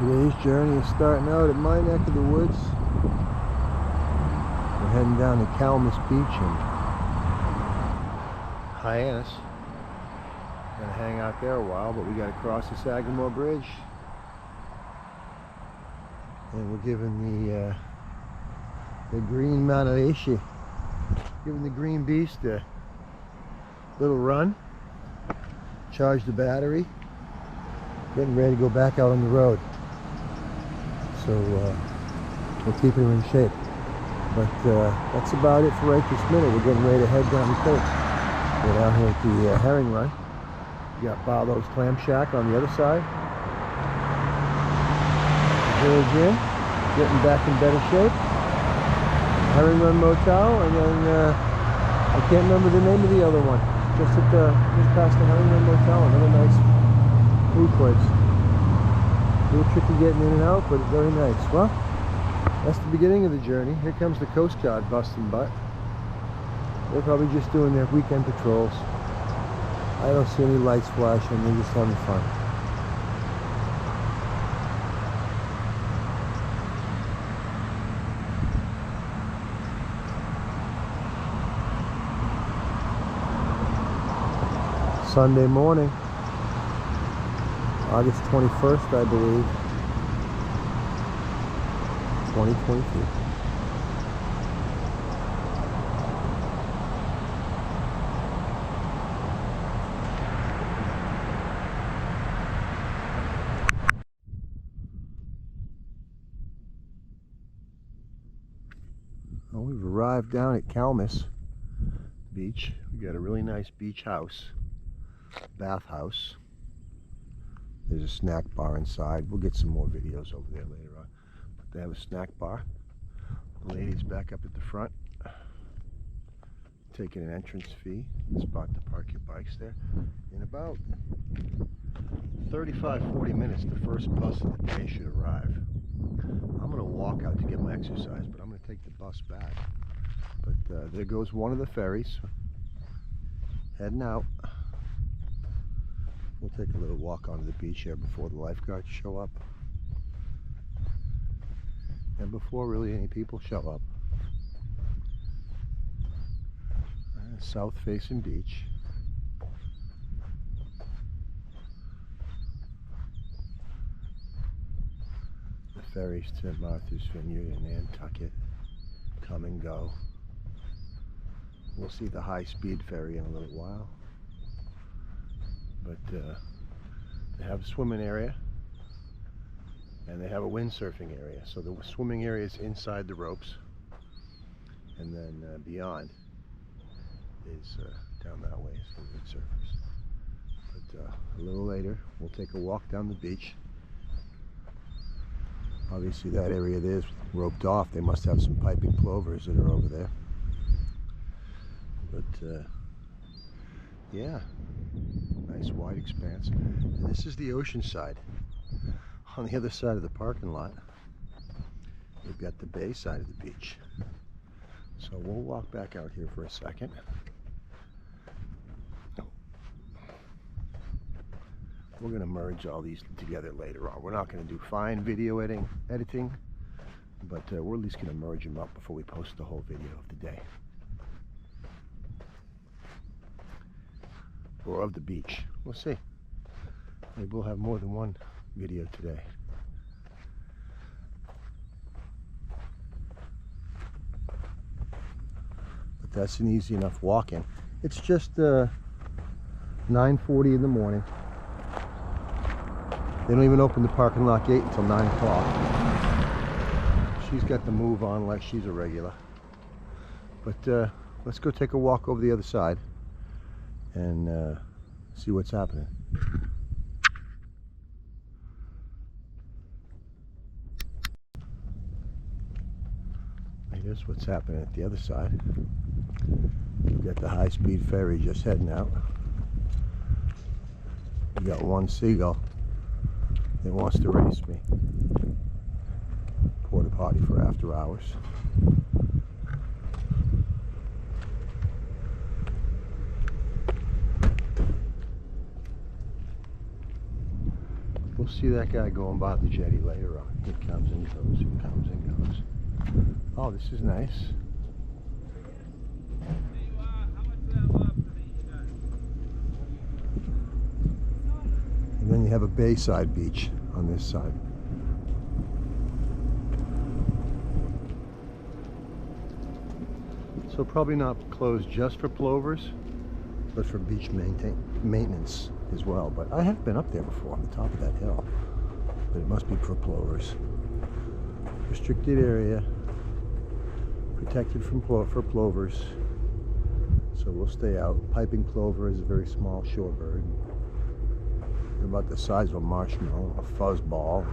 Today's journey is starting out at my neck of the woods. We're heading down to Kalmus Beach in Hyannis. Gonna hang out there a while, but we gotta cross the Sagamore Bridge. And we're giving the green Manaishi, giving the green beast a little run, charge the battery, getting ready to go back out on the road. So we'll keep her in shape. But that's about it for right this minute. We're getting ready to head down the coast. We're down here at the herring run. We got Barlow's Clam Shack on the other side. Village Inn, getting back in better shape. Herring Run Motel, and then I can't remember the name of the other one. Just past the Herring Run Motel, another nice food place. A little tricky getting in and out, but very nice. Well, that's the beginning of the journey. Here comes the Coast Guard busting butt. They're probably just doing their weekend patrols. I don't see any lights flashing. They're just having fun. Sunday morning, August 21st, I believe, 2022. Well, we've arrived down at Kalmus Beach. We got a really nice beach house, bathhouse. There's a snack bar inside. We'll get some more videos over there later on. But they have a snack bar. The ladies back up at the front, taking an entrance fee. Spot to park your bikes there. In about 35-40 minutes, the first bus of the day should arrive. I'm going to walk out to get my exercise, but I'm going to take the bus back. But there goes one of the ferries, heading out. We'll take a little walk onto the beach here before the lifeguards show up. And before really any people show up. South-facing beach. The ferries to Martha's Vineyard and Nantucket come and go. We'll see the high-speed ferry in a little while. But they have a swimming area and they have a windsurfing area. So the swimming area is inside the ropes, and then beyond is down that way is the windsurfers. But a little later we'll take a walk down the beach. Obviously that area there is roped off. They must have some piping plovers that are over there. But yeah, nice wide expanse. And this is the ocean side. On the other side of the parking lot, we've got the bay side of the beach. So we'll walk back out here for a second. We're going to merge all these together later on. We're not going to do fine video editing, but we're at least going to merge them up before we post the whole video of the day. Or of the beach. We'll see. Maybe we'll have more than one video today. But that's an easy enough walk-in. It's just 9:40 in the morning. They don't even open the parking lot gate until 9 o'clock. She's got the move on like she's a regular. But let's go take a walk over the other side and see what's happening. Here's what's happening at the other side. We've got the high-speed ferry just heading out. We got one seagull that wants to race me. Porta potty for after hours. see that guy going by the jetty later on. He comes and goes, he comes and goes. Oh, this is nice. And then you have a bayside beach on this side. So probably not closed just for plovers, but for beach maintenance as well. But I have been up there before on the top of that hill, but it must be for plovers. Restricted area, protected from for plovers, so we'll stay out. Piping plover is a very small shorebird. They're about the size of a marshmallow, a fuzzball.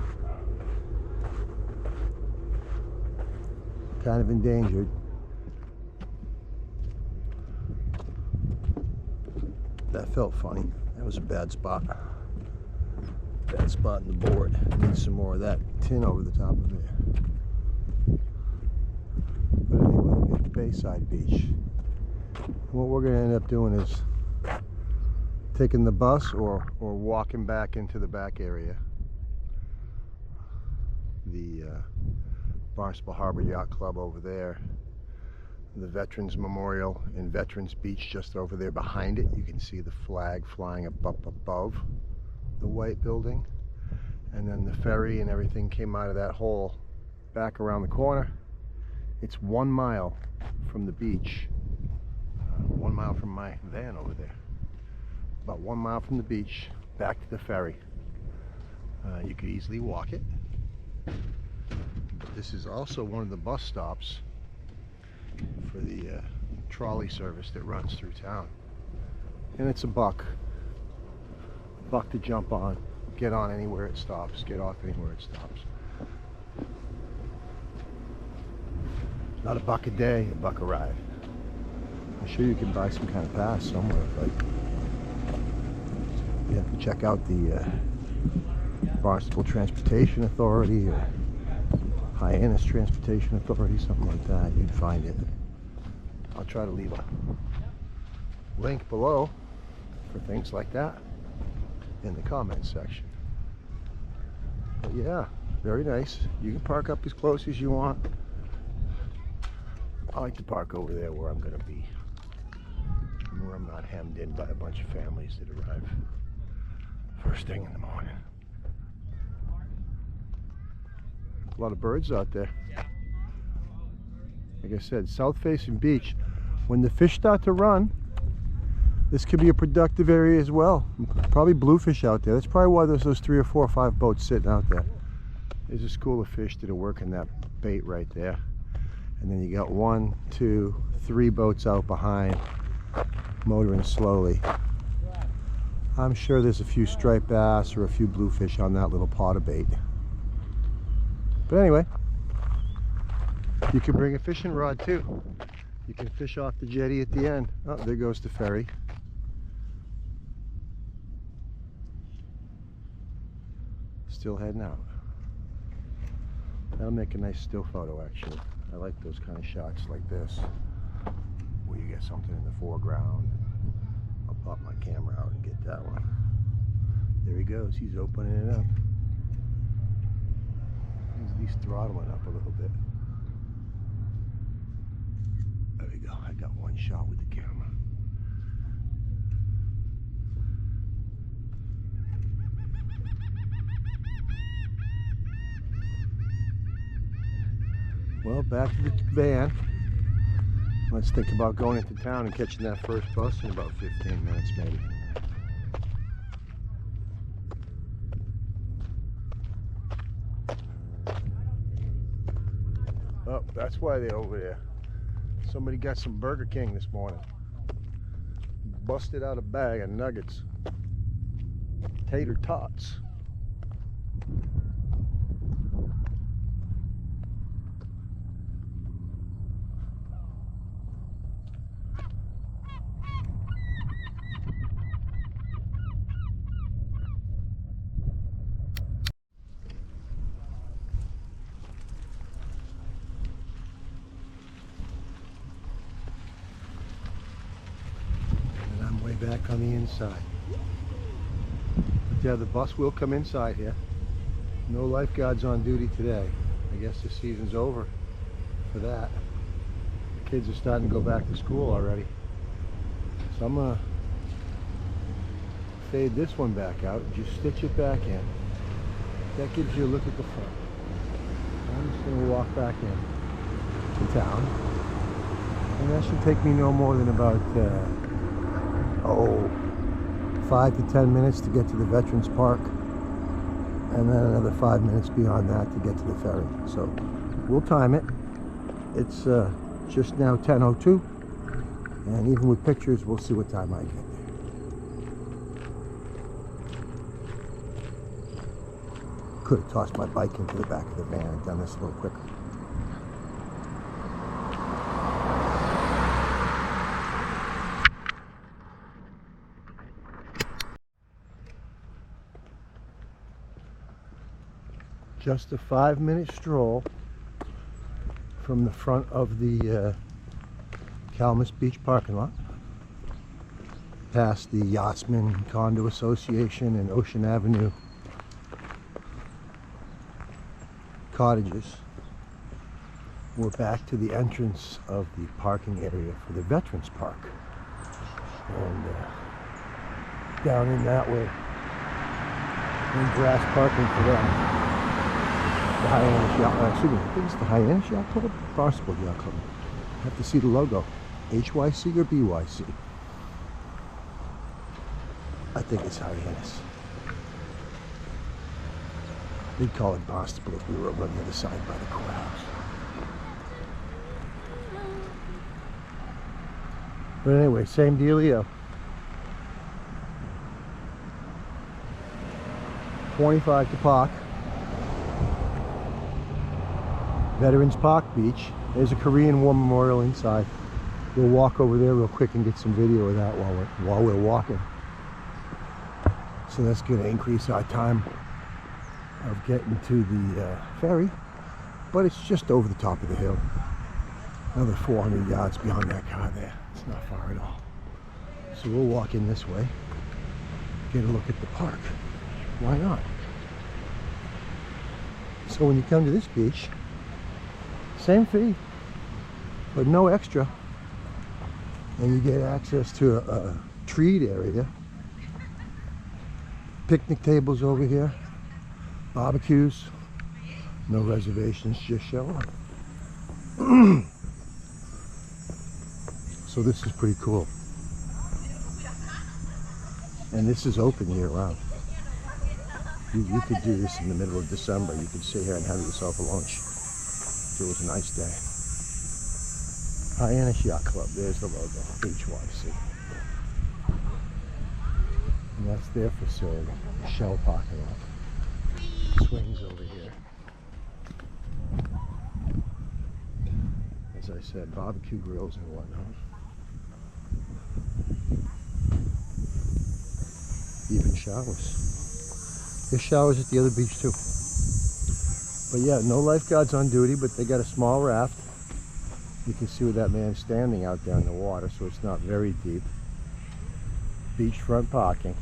Kind of endangered. That felt funny. That was a bad spot. Bad spot in the board. I need some more of that tin over the top of it. But anyway, we got the Bayside Beach. And what we're going to end up doing is taking the bus or walking back into the back area. The Barnstable Harbor Yacht Club over there. The Veterans Memorial in Veterans Beach just over there behind it. You can see the flag flying up above the white building. And then the ferry and everything came out of that hole back around the corner. It's 1 mile from the beach. 1 mile from my van over there. About 1 mile from the beach back to the ferry. You could easily walk it. But this is also one of the bus stops for the trolley service that runs through town. And it's a buck to jump on, get on anywhere it stops, get off anywhere it stops. Not a buck a day, a buck a ride. I'm sure you can buy some kind of pass somewhere, but you have to check out the Barnstable Transportation Authority or Hyannis Transportation Authority, something like that. You'd find it. I'll try to leave a link below for things like that in the comments section. But yeah, very nice. You can park up as close as you want. I like to park over there where I'm going to be, where I'm not hemmed in by a bunch of families that arrive first thing in the morning. A lot of birds out there. Like I said, south facing beach. When the fish start to run, this could be a productive area as well. Probably bluefish out there. That's probably why there's those 3 or 4 or 5 boats sitting out there. There's a school of fish that are working that bait right there. And then you got 1, 2, 3 boats out behind, motoring slowly. I'm sure there's a few striped bass or a few bluefish on that little pot of bait. But anyway, you can bring a fishing rod too. You can fish off the jetty at the end. Oh, there goes the ferry. Still heading out. That'll make a nice still photo actually. I like those kind of shots like this, where you get something in the foreground. I'll pop my camera out and get that one. There he goes, he's opening it up. He's at least throttling up a little bit. There we go, I got one shot with the camera. Well, back to the van. Let's think about going into town and catching that first bus in about 15 minutes maybe. Oh, that's why they're over there. Somebody got some Burger King this morning. Busted out a bag of nuggets. Tater tots. Back on the inside. But yeah, the bus will come inside here. No lifeguards on duty today. I guess the season's over for that. The kids are starting to go back to school already. So I'm gonna fade this one back out and just stitch it back in. That gives you a look at the front. I'm just gonna walk back in to town. And that should take me no more than about 5 to 10 minutes to get to the Veterans Park, and then another 5 minutes beyond that to get to the ferry. So we'll time it. It's just now 10:02, and even with pictures we'll see what time I get there. Could have tossed my bike into the back of the van and done this a little quicker. Just a 5-minute stroll from the front of the Kalmus Beach parking lot, past the Yachtsman Condo Association and Ocean Avenue cottages. We're back to the entrance of the parking area for the Veterans Park, and down in that way, in grass parking for them. The Hyannis Yacht, excuse me, I think it's the Hyannis Yacht Club? Barnstable Yacht Club. I have to see the logo. HYC or BYC? I think it's Hyannis. They'd call it Barnstable if we were over on the other side by the courthouse. But anyway, same dealio. 25 to park. Veterans Park Beach. There's a Korean War memorial inside. We'll walk over there real quick and get some video of that while we're walking. So that's going to increase our time of getting to the ferry, but it's just over the top of the hill. Another 400 yards behind that car there. It's not far at all. So we'll walk in this way, get a look at the park. Why not? So when you come to this beach, same fee, but no extra, and you get access to a treed area, picnic tables over here, barbecues, no reservations, just show up. So this is pretty cool, and this is open year round. You could do this in the middle of December. You could sit here and have yourself a lunch. It was a nice day. Hyannis Yacht Club, there's the logo, HYC. And that's their facility, Shell parking lot. Swings over here. As I said, barbecue grills and whatnot. Even showers. There's showers at the other beach too. But yeah, no lifeguards on duty, but they got a small raft. You can see where that man's standing out there in the water, so it's not very deep. Beachfront parking.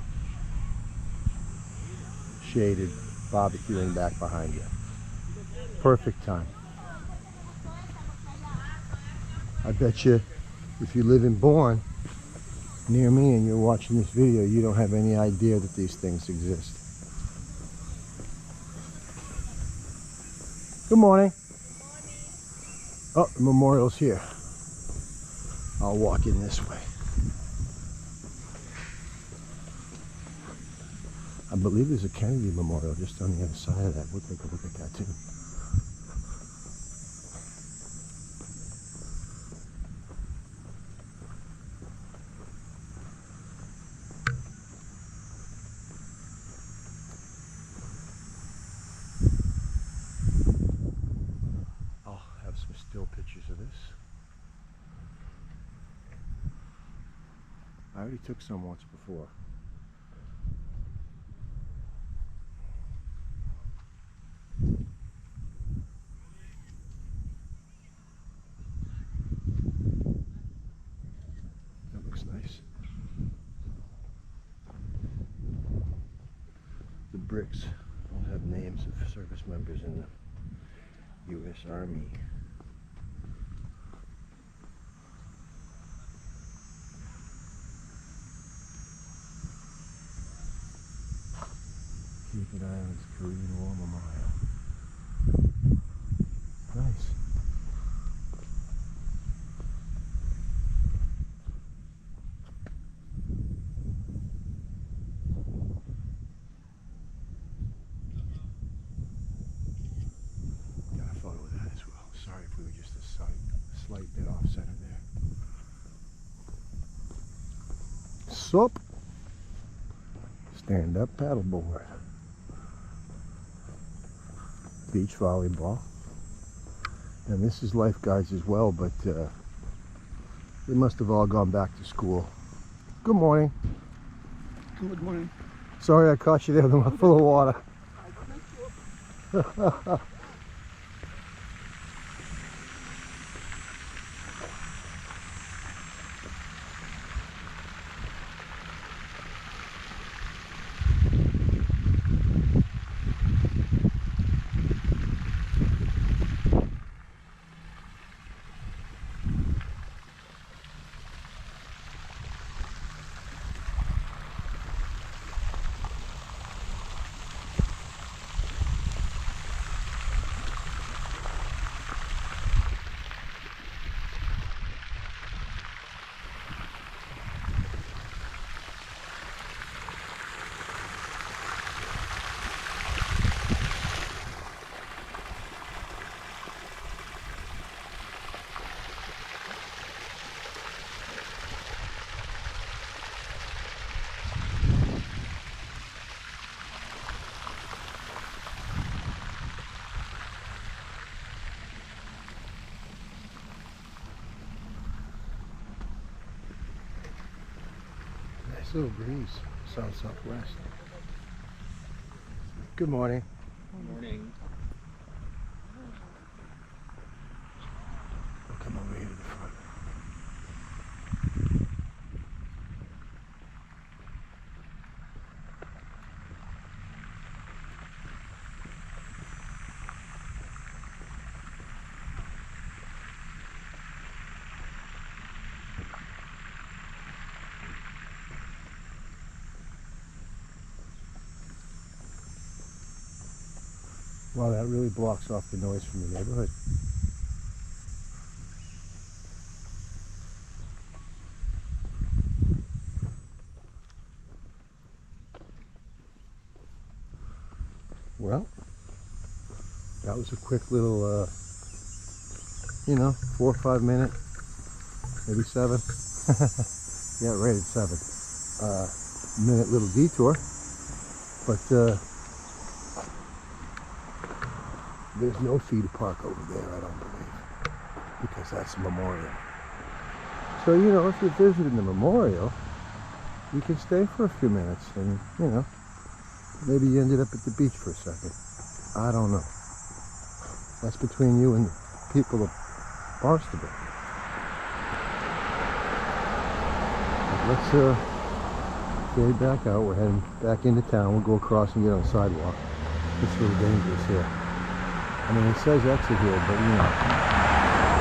Shaded, barbecuing back behind you. Perfect time. I bet you if you live in Bourne, near me, and you're watching this video, you don't have any idea that these things exist. Good morning. Good morning. Oh, the memorial's here. I'll walk in this way. I believe there's a Kennedy Memorial just on the other side of that. We'll take a look at that too. Some still pictures of this. I already took some once before. That looks nice. The bricks don't have names. names of service members in the U.S. Army. Cape Islands Korean War Memorial. Nice. Got a photo of that as well. Sorry if we were just a slight bit off center there. Sup? Stand up paddleboard. Beach volleyball. And this is lifeguards as well, but they must have all gone back to school. Good morning. Good morning. Sorry I caught you there with a mouth full of water. Nice little breeze, south-southwest. Good morning. Good morning. We'll come over here to the front. Wow, that really blocks off the noise from the neighborhood. Well, that was a quick little, 4 or 5 minute, maybe 7. Yeah, rated 7. Minute little detour, but there's no fee to park over there, I don't believe, because that's a memorial. So, if you're visiting the memorial, you can stay for a few minutes and, maybe you ended up at the beach for a second. I don't know. That's between you and the people of Barnstable. But let's fade back out. We're heading back into town. We'll go across and get on the sidewalk. It's a little dangerous here. I mean, it says exit here, but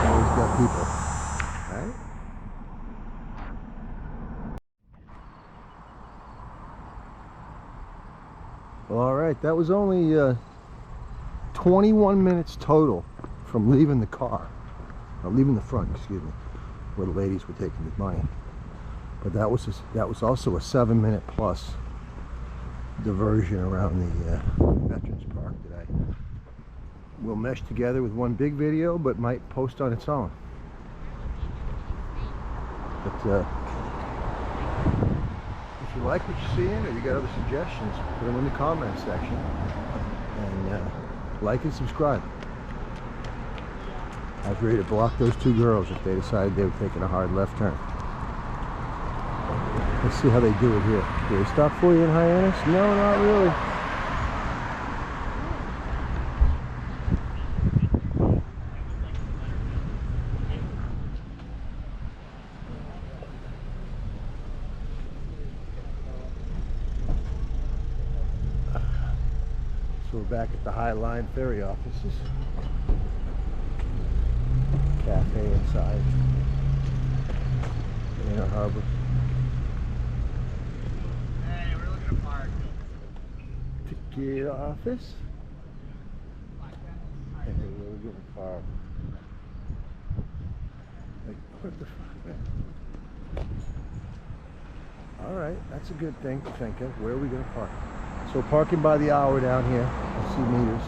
always got people, right? Well, all right, that was only 21 minutes total from leaving the car, or leaving the front, excuse me, where the ladies were taking the money. But that was also a 7-minute plus diversion around the Veterans Park that I will mesh together with one big video, but might post on its own. But if you like what you're seeing, or you got other suggestions, put them in the comments section, and like and subscribe. I was ready to block those two girls if they decided they were taking a hard left turn. Let's see how they do it here. Do they stop for you in Hyannis? No, not really. So we're back at the High Line ferry offices. Cafe inside. Inner Harbor. Hey, we're looking to park. Ticket office. Hey, we're looking to park. Like, what the fuck, man? Alright, that's a good thing to think of. Where are we going to park? So parking by the hour down here. I see meters.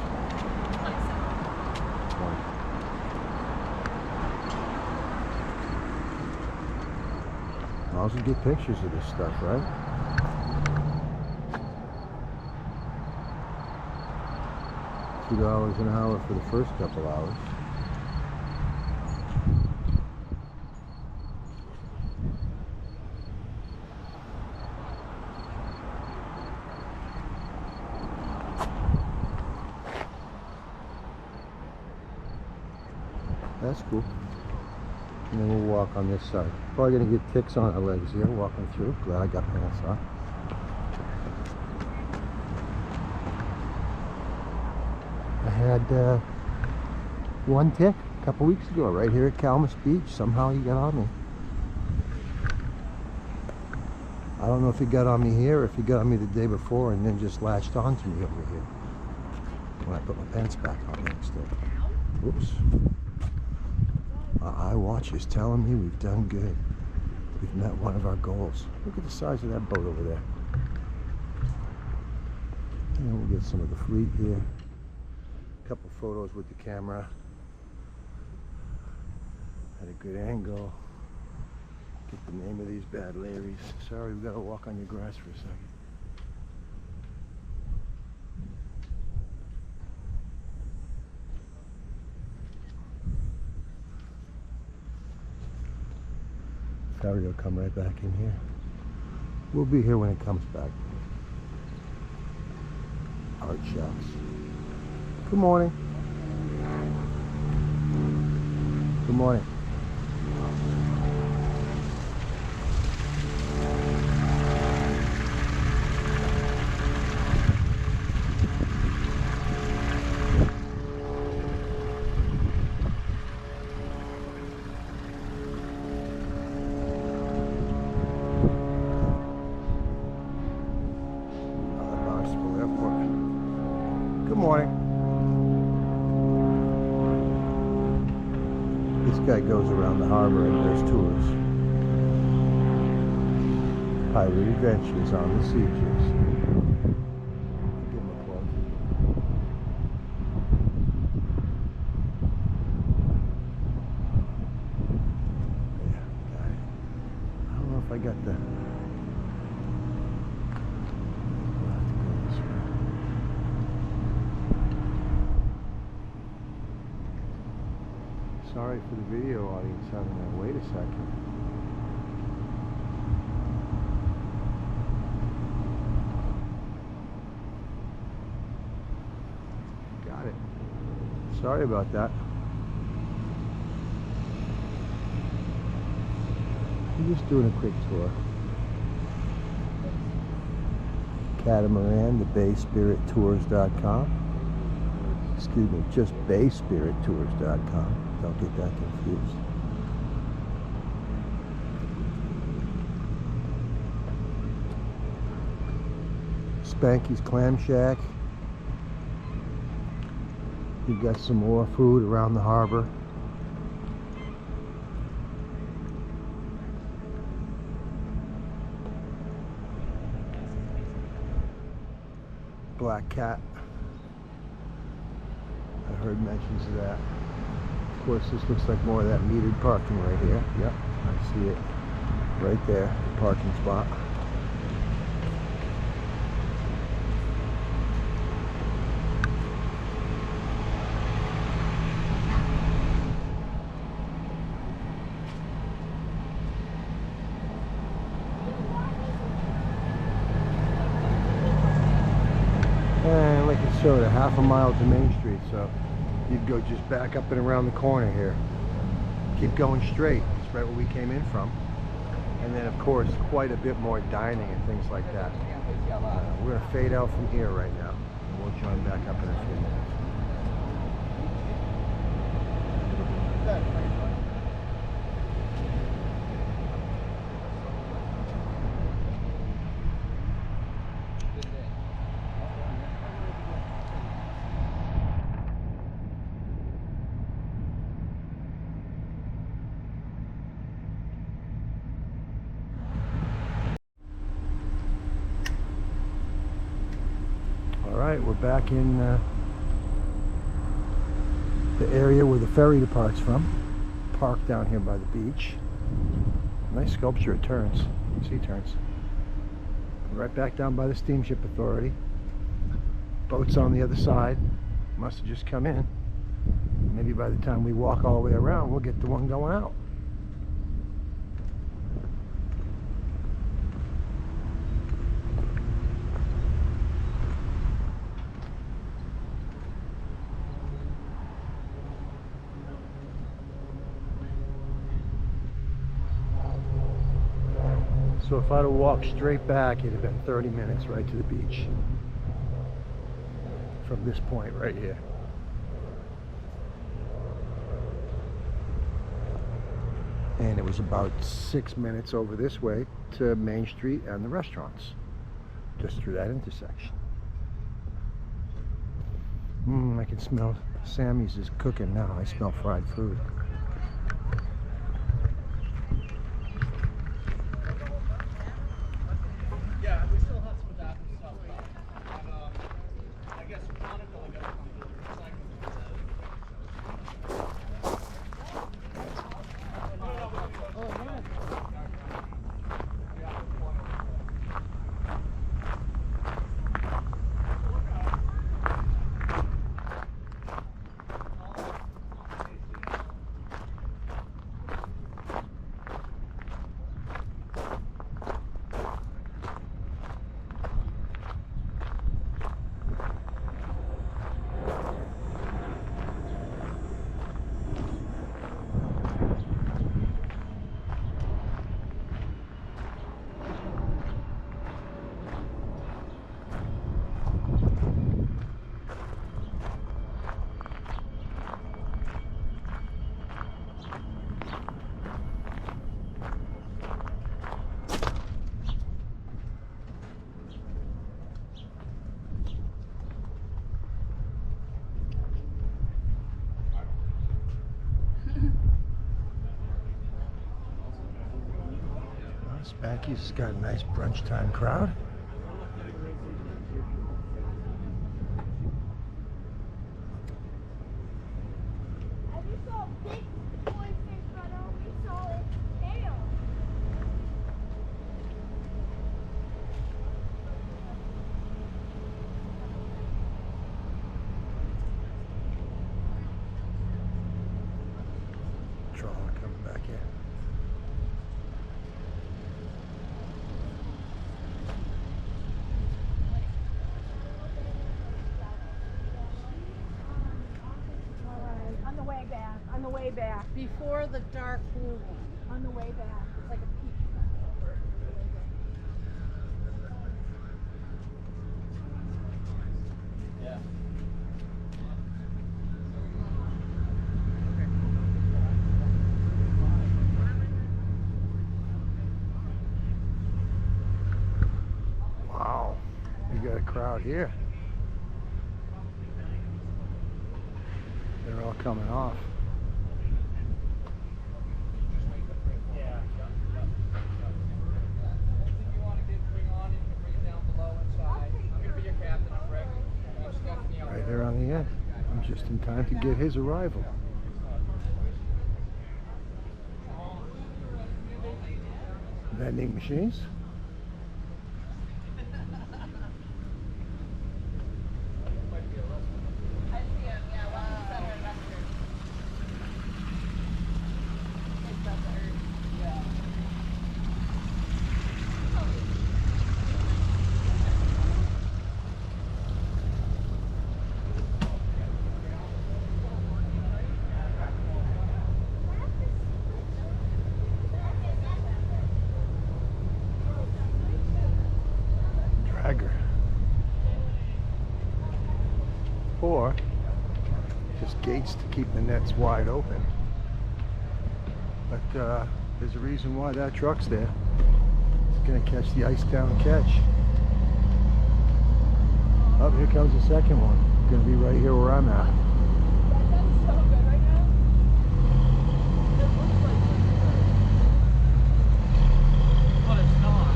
I'll also get pictures of this stuff, right? $2 an hour for the first couple hours. That's cool. And then we'll walk on this side. Probably gonna get ticks on our legs here walking through. Glad I got pants on. I had one tick a couple weeks ago right here at Kalmus Beach. Somehow he got on me. I don't know if he got on me here or if he got on me the day before and then just latched onto me over here when I put my pants back on next day. Whoops. My iWatch is telling me we've done good. We've met one of our goals. Look at the size of that boat over there. And we'll get some of the fleet here. A couple photos with the camera. At a good angle. Get the name of these bad Larrys. Sorry, we've got to walk on your grass for a second. Ferry will come right back in here. We'll be here when it comes back. Art shops. Good morning. Good morning. Good morning. This guy goes around the harbor and does tours. Pirate Adventures on the Sieges. Give him a plug. Yeah, got it. I don't know if I got the... Sorry for the video audience having to wait a second. Got it. Sorry about that. I'm just doing a quick tour. Catamaran, the BaySpiritTours.com. Excuse me, just BaySpiritTours.com. Don't get that confused. Spanky's Clam Shack. You've got some more food around the harbor. Black Cat. I heard mentions of that. Of course, this looks like more of that metered parking right here. Yep, I see it right there, the parking spot. And like it showed, a half a mile to Main Street, so you'd go just back up and around the corner here. Keep going straight. That's right where we came in from. And then, of course, quite a bit more dining and things like that. We're going to fade out from here right now. We'll join back up in a few minutes. Alright, we're back in the area where the ferry departs from. Parked down here by the beach. Nice sculpture, it turns. See, it turns. Right back down by the Steamship Authority. Boat's on the other side. Must have just come in. Maybe by the time we walk all the way around, we'll get the one going out. So if I'd have walked straight back, it'd have been 30 minutes right to the beach. From this point right here. And it was about 6 minutes over this way to Main Street and the restaurants. Just through that intersection. I can smell Sammy's is cooking now. I smell fried food. Yeah, we still have some of that stuff. I guess Monica will get some of the recycling. Spanky's got a nice brunch time crowd. I just saw a big boy fish, but I only saw its tail. Trawler coming back in. On the way back, Before the dark blue one. on the way back. It's like a peak. Yeah. Wow, you got a crowd here. They're all coming off. Right there on the end. I'm just in time to get his arrival. Vending machines. points to keep the nets wide open. But there's a reason why that truck's there. It's going to catch the ice down catch. Oh, here comes the second one. Going to be right here where I'm at. That sounds so good right now. It looks like but it's not.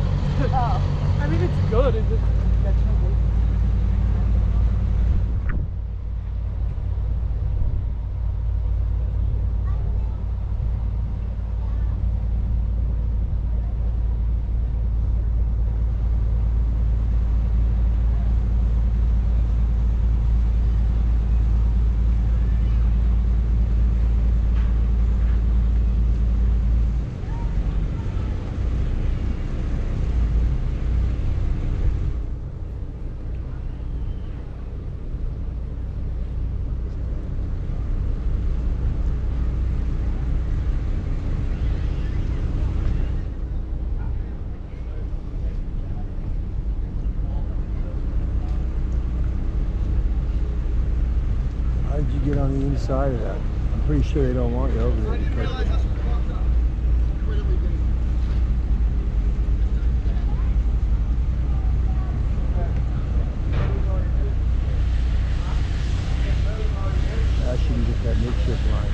Oh. I mean, it's good. It's just catching a weight. How did you get on the inside of that? I'm pretty sure they don't want you over there. Because that's what walked up. Incredibly good. I shouldn't get that midship line.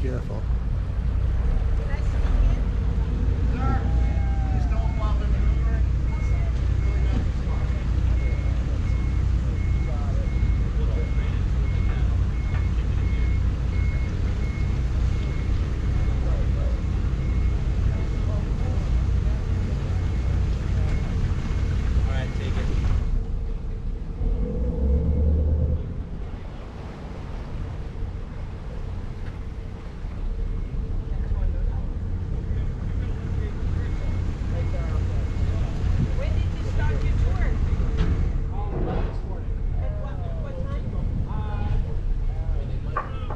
Careful.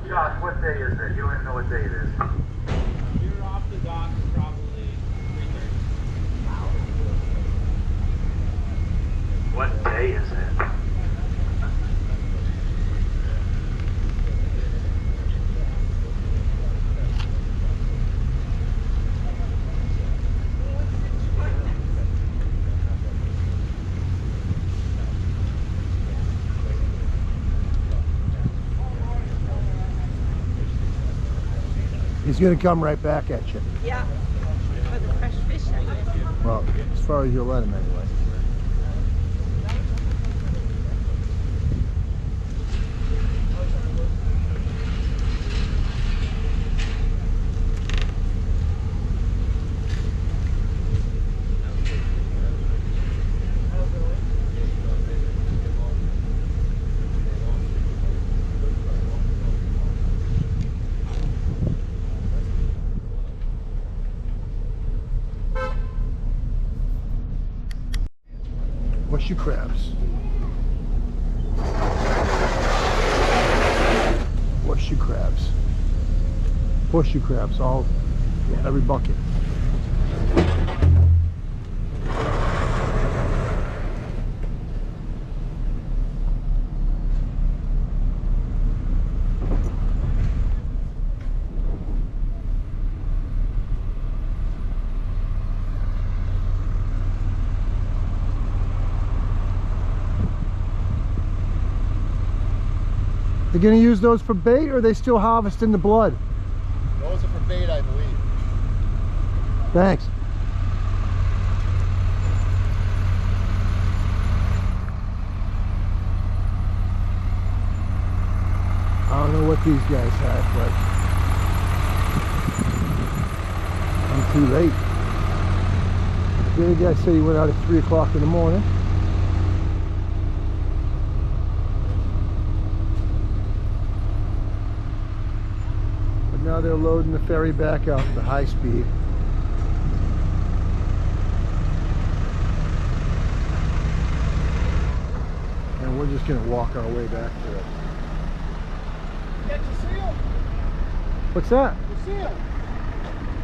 Josh, what day is it? You don't even know what day it is. You're off the dock probably 3:30. What day is it? He's going to come right back at you. Yeah. For the fresh fish, I guess. Well, as far as you'll let him anyway. Horseshoe crabs. Horseshoe crabs. Horseshoe crabs, all, every bucket. They're gonna use those for bait, or are they still harvesting the blood? Those are for bait, I believe. Thanks. I don't know what these guys have, but I'm too late. The other guy said he went out at 3 o'clock in the morning. But now they're loading the ferry back out to high speed. And we're just going to walk our way back to it. Get your seal? What's that? The seal.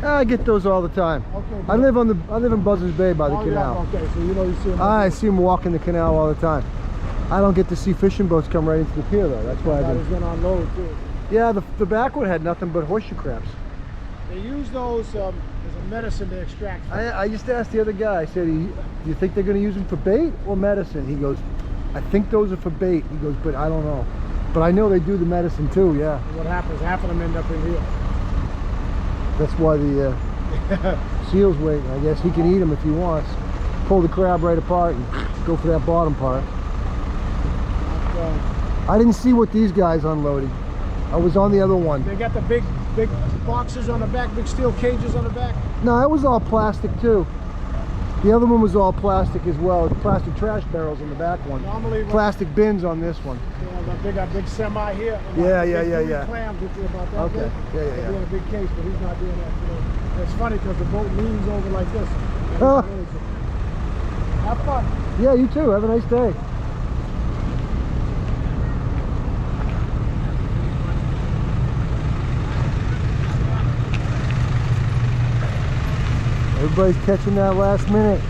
I get those all the time. Okay. I live in Buzzards Bay by the canal. Yeah, okay, so you know you see them. I see them walking the canal all the time. I don't get to see fishing boats come right into the pier though. That's why I was going to unload too. Yeah, the back one had nothing but horseshoe crabs. They use those as a medicine to extract fish. I used to ask the other guy, I said, do you think they're going to use them for bait or medicine? He goes, I think those are for bait. He goes, but I don't know. But I know they do the medicine too, yeah. And what happens, half of them end up in here. That's why the seal's waiting. I guess he can eat them if he wants. Pull the crab right apart and go for that bottom part. I didn't see what these guys unloaded. I was on the other one. They got the big boxes on the back, big steel cages on the back. No, it was all plastic too. The other one was all plastic as well. Plastic trash barrels on the back one. Normally, plastic bins on this one. They got big semi here. Yeah. Clams with you about that. Okay. Yeah. They're in a big case, but he's not doing that today. It's funny because the boat leans over like this. Oh. Have fun. Yeah, you too. Have a nice day. Everybody's catching that last minute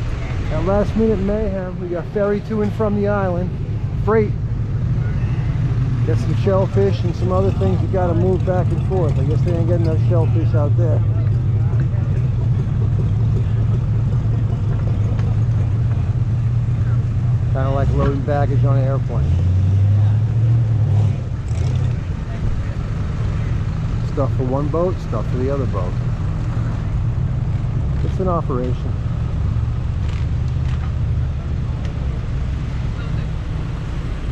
mayhem. We got ferry to and from the island, freight. Got some shellfish and some other things you got to move back and forth. I guess they ain't getting enough shellfish out there. Kind of like loading baggage on an airplane. Stuff for one boat, stuff for the other boat. It's an operation.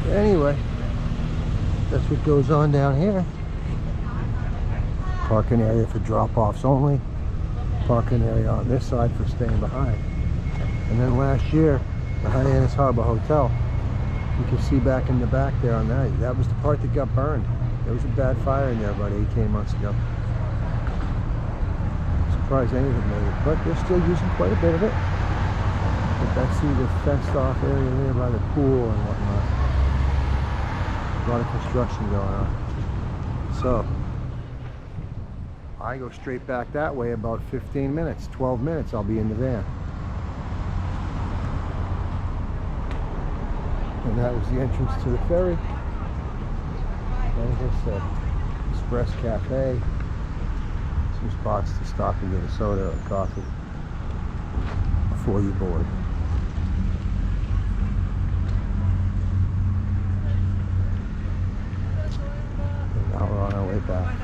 Anyway, that's what goes on down here. Parking area for drop-offs only. Parking area on this side for staying behind. And then last year, the Hyannis Harbor Hotel. You can see back in the back there on that. That was the part that got burned. There was a bad fire in there about 18 months ago. Surprised any of it made it, but they're still using quite a bit of it. But that's the fenced off area there by the pool and whatnot. A lot of construction going on. So I go straight back that way about 15 minutes, 12 minutes, I'll be in the van. And that was the entrance to the ferry. As I said, Express Cafe. Some spots to stop and get a soda or coffee before you board. And now we're on our way back.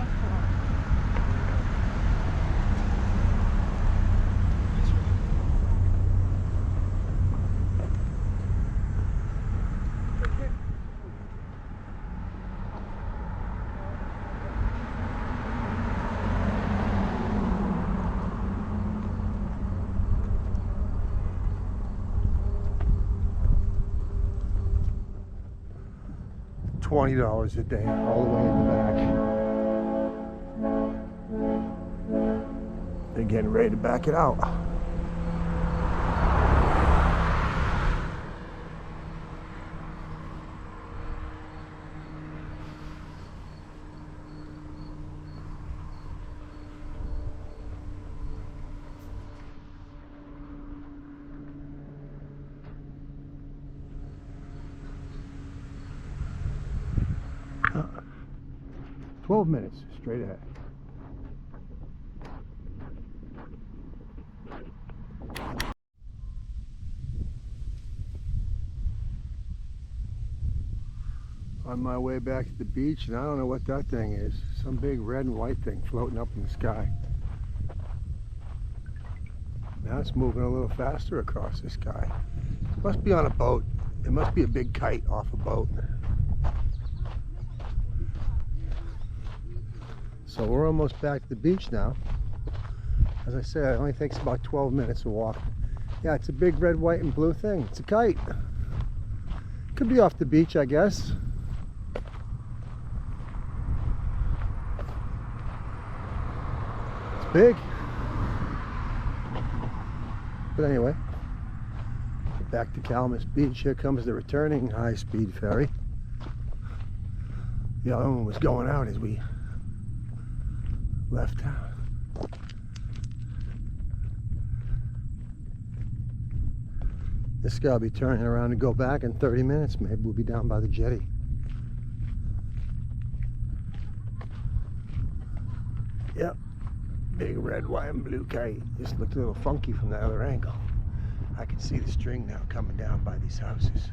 $20 a day all the way in the back. They're getting ready to back it out. Uh, 12 minutes straight ahead. On my way back to the beach, and I don't know what that thing is. Some big red and white thing floating up in the sky. Now it's moving a little faster across the sky. Must be on a boat. It must be a big kite off a boat. So we're almost back to the beach now. As I said, it only takes about 12 minutes to walk. Yeah, it's a big red, white, and blue thing. It's a kite. Could be off the beach, I guess. It's big. But anyway, back to Kalmus Beach. Here comes the returning high-speed ferry. The other one was going out as we left town. This guy will be turning around to go back in 30 minutes. Maybe we'll be down by the jetty. Yep. Big red, white, and blue kite. Just looked a little funky from the other angle. I can see the string now coming down by these houses.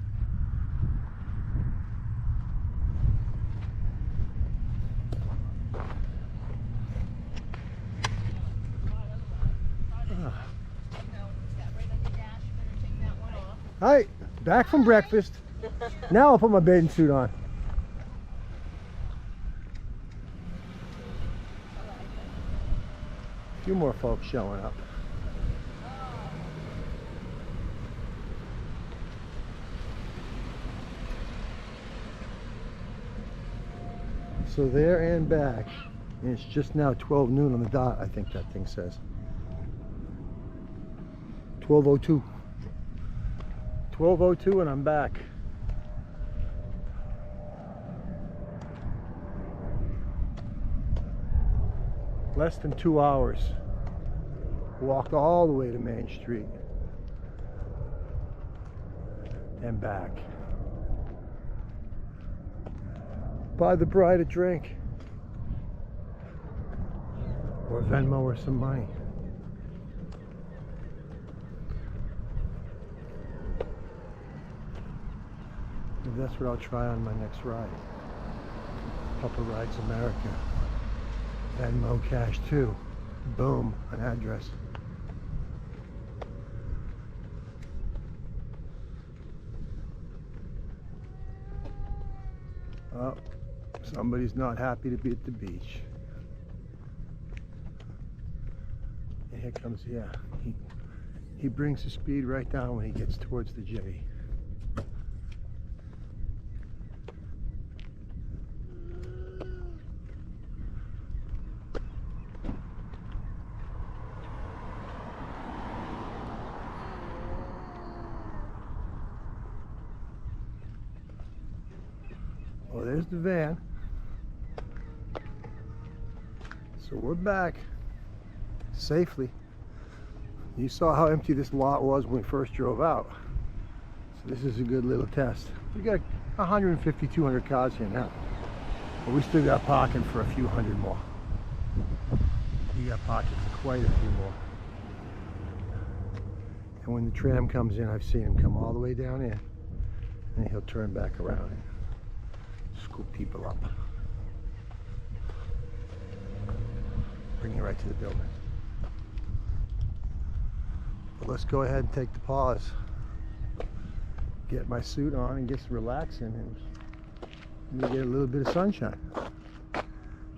Hi, back from breakfast. Now I'll put my bathing suit on. A few more folks showing up. So there and back. And it's just now 12 noon on the dot, I think that thing says. 12:02. 12:02 and I'm back. Less than 2 hours. Walked all the way to Main Street and back. Buy the bride a drink or Venmo her some money. Maybe that's what I'll try on my next ride. Papa Rides America. Venmo cash too. Boom, an address. Oh, somebody's not happy to be at the beach. And here comes, yeah, he brings the speed right down when he gets towards the jetty. Well, there's the van. So we're back safely. You saw how empty this lot was when we first drove out. So this is a good little test. We got 150, 200 cars here now. But we still got parking for a few hundred more. You got parking for quite a few more. And when the tram comes in, I've seen him come all the way down in. And he'll turn back around and scoop people up. Bring you right to the building. But let's go ahead and take the pause. Get my suit on and get relaxing and maybe get a little bit of sunshine.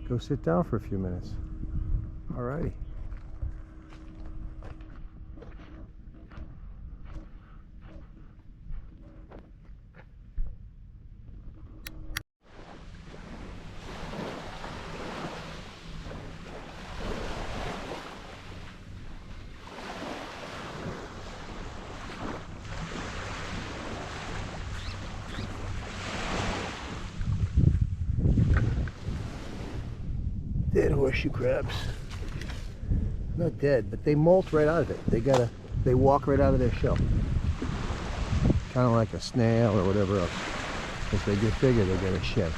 Go sit down for a few minutes. Alrighty. Dead horseshoe crabs. Not dead, but they molt right out of it. They walk right out of their shell. Kind of like a snail or whatever else. As they get bigger, they get a shed.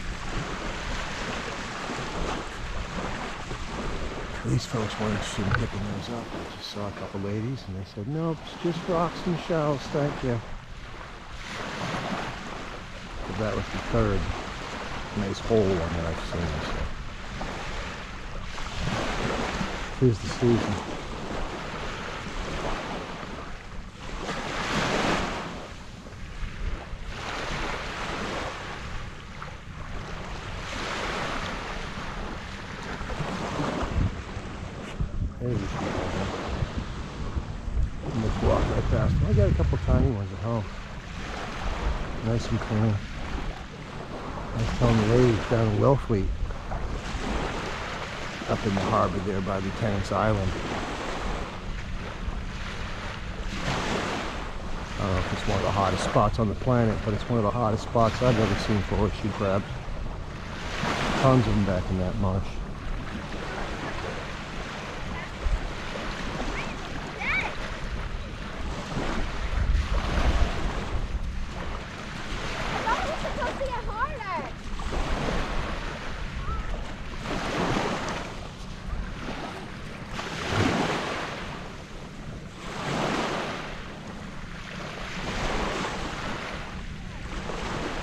These folks weren't interested in picking those up. I just saw a couple ladies and they said, nope, it's just rocks and shells, thank you. But that was the third nice whole one that I've seen. So. Here's the season. There's the season. Let's walk right past them. I got a couple tiny ones at home. Nice and clean. I was telling the ladies down in Wellfleet, up in the harbor there by Lieutenant's Island. I don't know if it's one of the hottest spots on the planet, but it's one of the hottest spots I've ever seen for horseshoe crabs. Tons of them back in that marsh.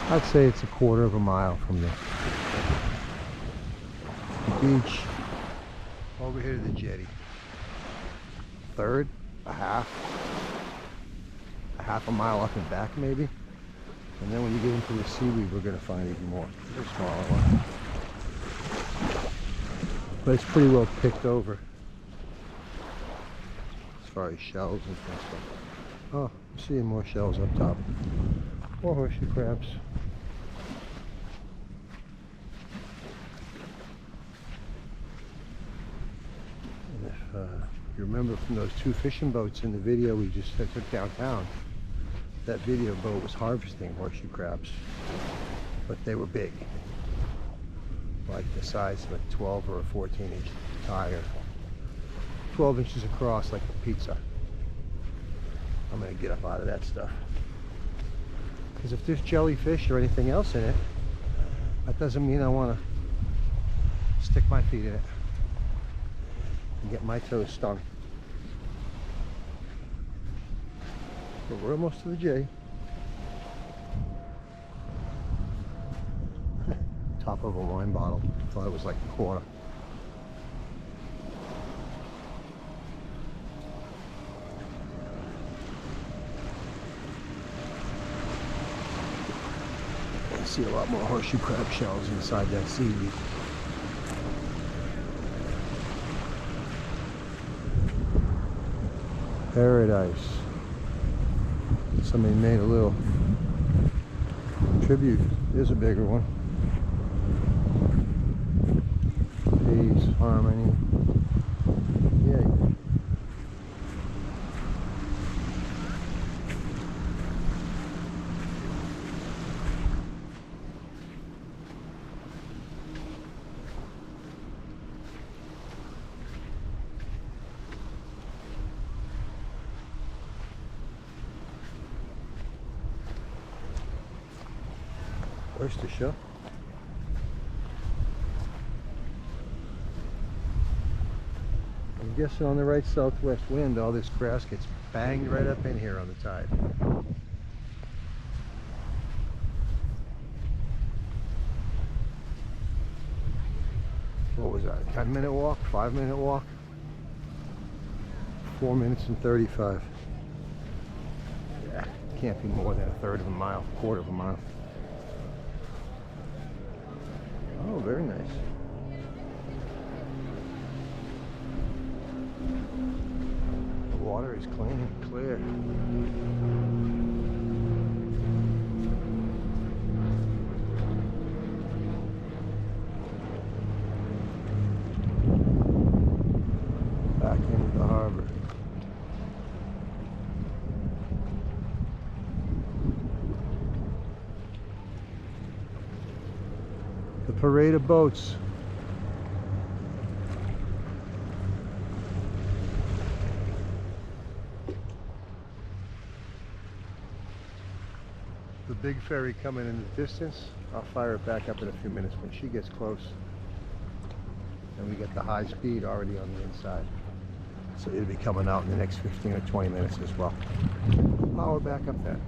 I'd say it's a quarter of a mile from the beach over here to the jetty. Third, a half a mile up and back maybe. And then when you get into the seaweed, we're going to find even more. They're smaller ones. But it's pretty well picked over as far as shells and stuff. Oh, I'm seeing more shells up top. More horseshoe crabs. You remember from those two fishing boats in the video we just took downtown, that video boat was harvesting horseshoe crabs, but they were big, like the size of a 12 or a 14-inch tire, 12 inches across like a pizza. I'm gonna get up out of that stuff, because if there's jellyfish or anything else in it, that doesn't mean I want to stick my feet in it and get my toes stung. But we're almost to the J. Top of a wine bottle. Thought it was like a quarter. I see a lot more horseshoe crab shells inside that seaweed. Paradise. Somebody made a little tribute. There's a bigger one. Peace, harmony. Yay. Where's the show? I'm guessing on the right southwest wind, all this grass gets banged right up in here on the tide. What was that? A 10-minute walk? 5-minute walk? 4 minutes and 35. Yeah, can't be more than a third of a mile, quarter of a mile. Oh, very nice. The water is clean and clear. Back into the harbor. The parade of boats. The big ferry coming in the distance. I'll fire it back up in a few minutes when she gets close. And we get the high speed already on the inside. So it'll be coming out in the next 15 or 20 minutes as well. Power back up then.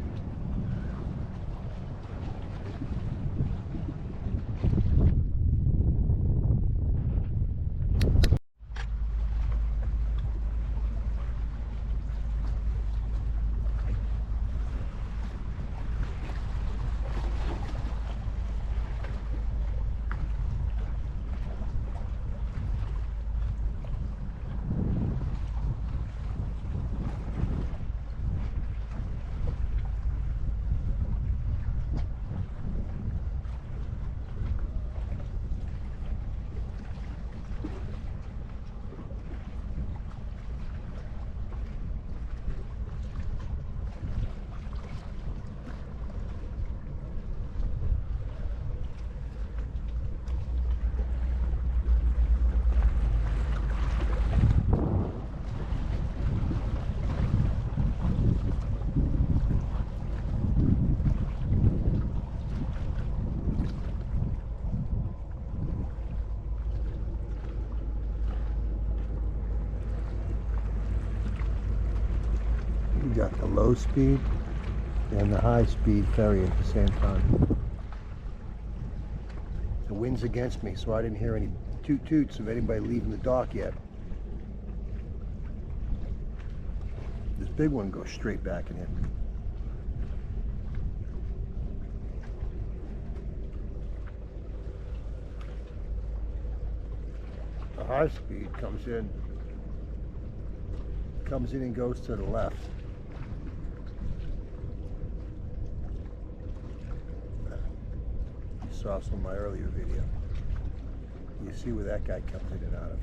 got the low speed and the high speed ferry at the same time. The wind's against me, so I didn't hear any toot toots of anybody leaving the dock yet. This big one goes straight back in here. The high speed comes in and goes to the left. You saw some of my earlier video. You see where that guy comes in and out of.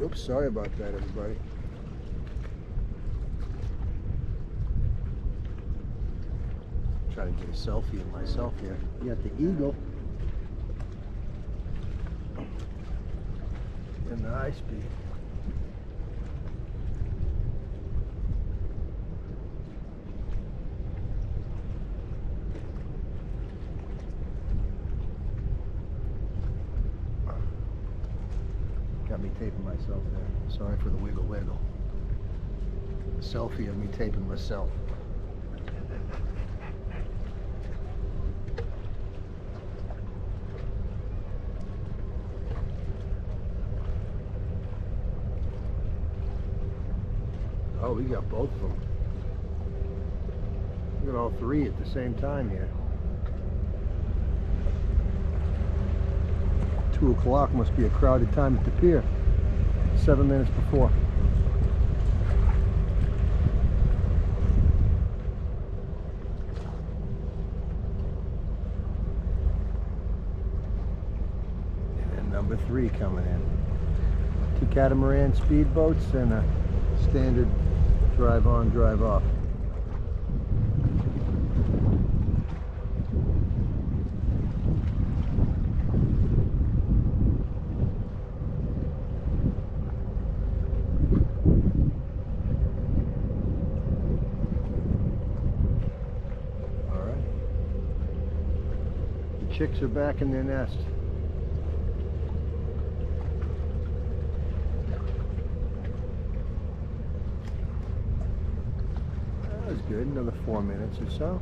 Oops, sorry about that, everybody. Try to get a selfie of myself here. You got the eagle and the high speed. Got me taping myself there. Sorry for the wiggle wiggle. A selfie of me taping myself. Oh, we got both of them. We got all three at the same time here. 2 o'clock must be a crowded time at the pier. 7 minutes before. And then number 3 coming in. 2 catamaran speedboats and a standard drive on, drive off. Chicks are back in their nest. That was good, another 4 minutes or so.